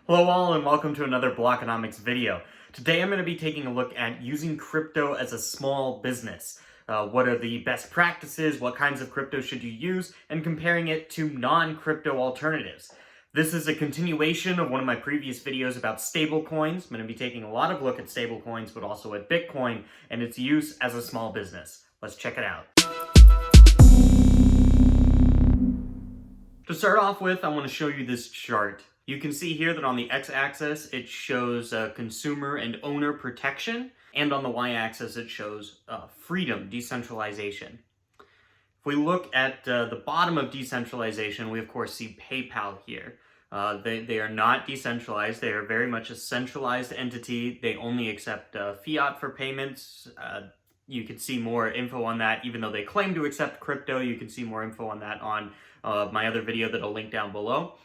Hello all and welcome to another Blockonomics video. Today I'm going to be taking a look at using crypto as a small business. What are the best practices, what kinds of crypto should you use, and comparing it to non-crypto alternatives. This is a continuation of one of my previous videos about stablecoins. I'm going to be taking a lot of look at stablecoins, but also at Bitcoin and its use as a small business. Let's check it out. To start off with, I want to show you this chart. You can see here that on the x-axis it shows consumer and owner protection, and on the y-axis it shows freedom, decentralization. If we look at the bottom of decentralization, we of course see PayPal here. They are not decentralized. They are very much a centralized entity. They only accept fiat for payments. You can see more info on that, even though they claim to accept crypto. You can see more info on that on my other video that I'll link down below.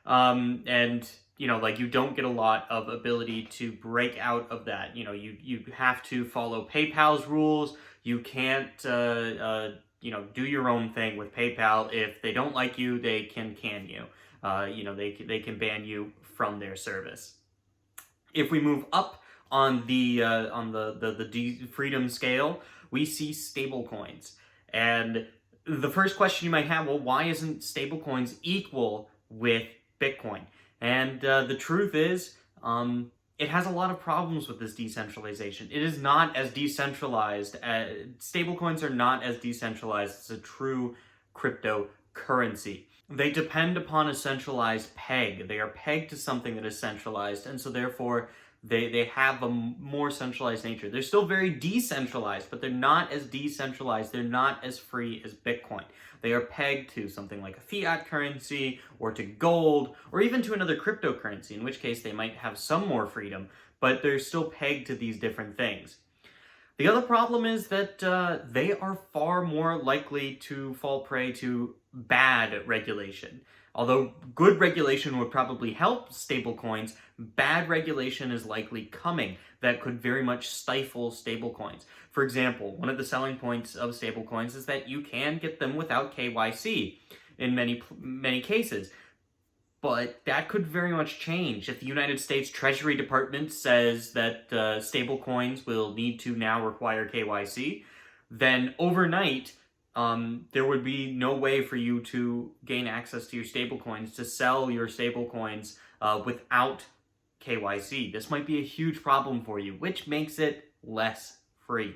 And you don't get a lot of ability to break out of that. You have to follow PayPal's rules. You can't, do your own thing with PayPal. If they don't like you, they can you. They can ban you from their service. If we move up on the freedom scale, we see stablecoins. And the first question you might have, well, why isn't stablecoins equal with Bitcoin? And the truth is, it has a lot of problems with this decentralization. It is not as decentralized. Stablecoins are not as decentralized as a true cryptocurrency. They depend upon a centralized peg. They are pegged to something that is centralized, and so therefore they have a more centralized nature. They're still very decentralized, but they're not as decentralized. They're not as free as Bitcoin. They are pegged to something like a fiat currency, or to gold, or even to another cryptocurrency, in which case they might have some more freedom, but they're still pegged to these different things. The other problem is that they are far more likely to fall prey to bad regulation. Although good regulation would probably help stablecoins, bad regulation is likely coming that could very much stifle stablecoins. For example, one of the selling points of stablecoins is that you can get them without KYC in many cases. But that could very much change. If the United States Treasury Department says that stablecoins will need to now require KYC, then overnight, there would be no way for you to gain access to your stablecoins, to sell your stablecoins without KYC. This might be a huge problem for you, which makes it less free.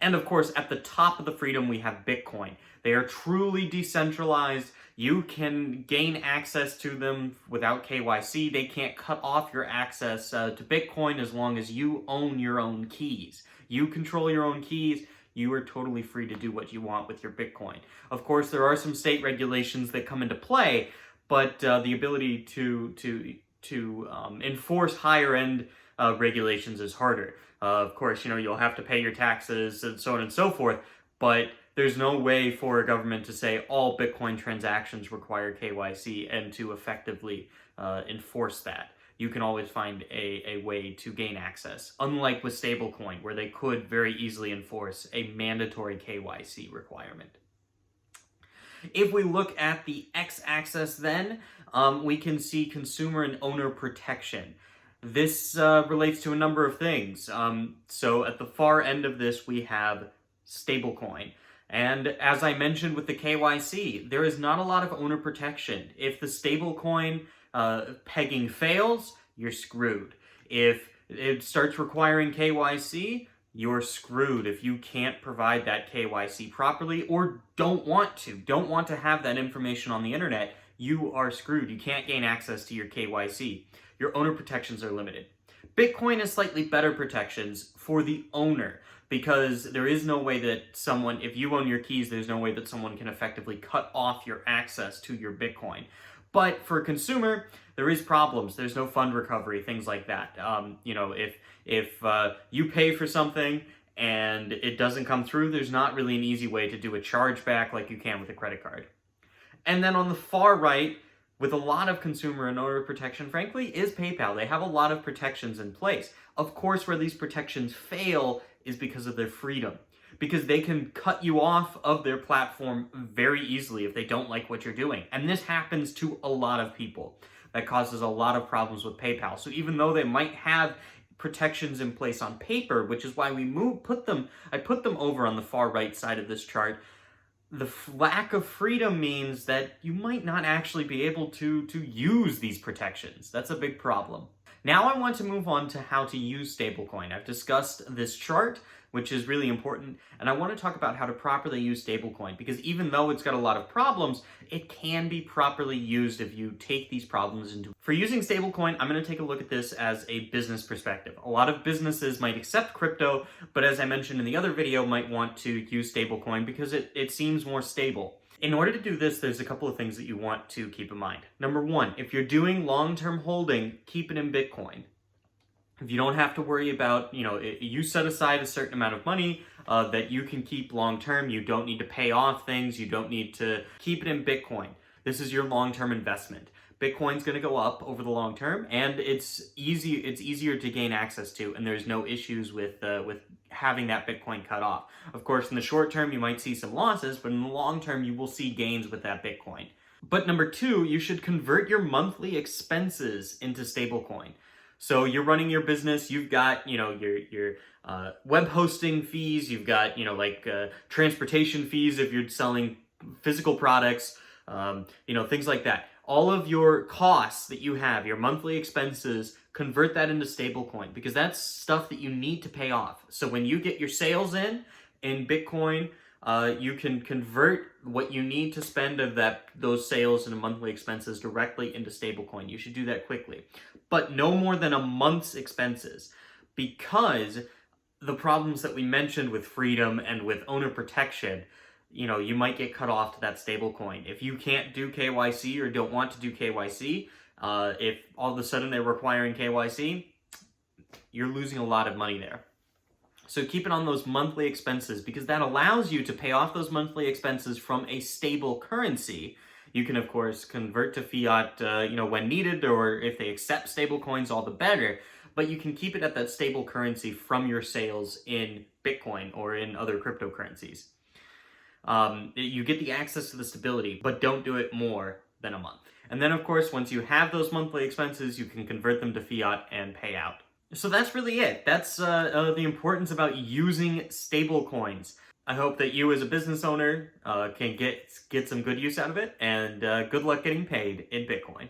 And of course, at the top of the freedom, we have Bitcoin. They are truly decentralized. You can gain access to them without KYC. They can't cut off your access to Bitcoin as long as you own your own keys. You control your own keys. You are totally free to do what you want with your Bitcoin. Of course, there are some state regulations that come into play, but the ability to enforce higher end regulations is harder. Of course, you'll have to pay your taxes and so on and so forth, but there's no way for a government to say all Bitcoin transactions require KYC and to effectively enforce that. You can always find a way to gain access, unlike with stablecoin, where they could very easily enforce a mandatory KYC requirement. If we look at the x-axis then, we can see consumer and owner protection. This relates to a number of things. So at the far end of this, we have stablecoin. And as I mentioned with the KYC, there is not a lot of owner protection. If the stablecoin pegging fails, you're screwed. If it starts requiring KYC, you're screwed if you can't provide that KYC properly or don't want to have that information on the internet. You are screwed. You can't gain access to your KYC. Your owner protections are limited. Bitcoin has slightly better protections for the owner, because there is no way that someone, if you own your keys, there's no way that someone can effectively cut off your access to your Bitcoin. But for a consumer, there is problems. There's no fund recovery, things like that. If you pay for something and it doesn't come through, there's not really an easy way to do a chargeback like you can with a credit card. And then on the far right, with a lot of consumer and owner protection, frankly, is PayPal. They have a lot of protections in place. Of course, where these protections fail is because of their freedom. because they can cut you off of their platform very easily if they don't like what you're doing. And this happens to a lot of people. that causes a lot of problems with PayPal. So even though they might have protections in place on paper, which is why I put them over on the far right side of this chart, the lack of freedom means that you might not actually be able to use these protections. That's a big problem. Now I want to move on to how to use stablecoin. I've discussed this chart, which is really important, and I want to talk about how to properly use stablecoin, because even though it's got a lot of problems, it can be properly used if you take these problems into. For using stablecoin, I'm going to take a look at this as a business perspective. A lot of businesses might accept crypto, but as I mentioned in the other video, might want to use stablecoin because it seems more stable. In order to do this, there's a couple of things that you want to keep in mind. Number one, if you're doing long-term holding, keep it in Bitcoin. If you don't have to worry about, you set aside a certain amount of money that you can keep long-term. You don't need to pay off things. You don't need to keep it in Bitcoin. This is your long-term investment. Bitcoin's going to go up over the long term, and it's easier to gain access to, and there's no issues with having that Bitcoin cut off. Of course, in the short term, you might see some losses, but in the long term, you will see gains with that Bitcoin. But number two, you should convert your monthly expenses into stablecoin. So you're running your business, you've got, your web hosting fees, you've got, transportation fees if you're selling physical products, things like that. All of your costs that you have, your monthly expenses, convert that into stablecoin, because that's stuff that you need to pay off. So when you get your sales in Bitcoin, you can convert what you need to spend of those sales and monthly expenses directly into stablecoin. You should do that quickly, but no more than a month's expenses, because the problems that we mentioned with freedom and with owner protection, you might get cut off to that stablecoin. If you can't do KYC or don't want to do KYC, if all of a sudden they're requiring KYC, you're losing a lot of money there. So keep it on those monthly expenses, because that allows you to pay off those monthly expenses from a stable currency. You can, of course, convert to fiat, when needed, or if they accept stable coins, all the better. But you can keep it at that stable currency from your sales in Bitcoin or in other cryptocurrencies. You get the access to the stability, but don't do it more than a month. And then, of course, once you have those monthly expenses, you can convert them to fiat and pay out. So that's really it. That's the importance about using stable coins. I hope that you as a business owner can get some good use out of it, and good luck getting paid in Bitcoin.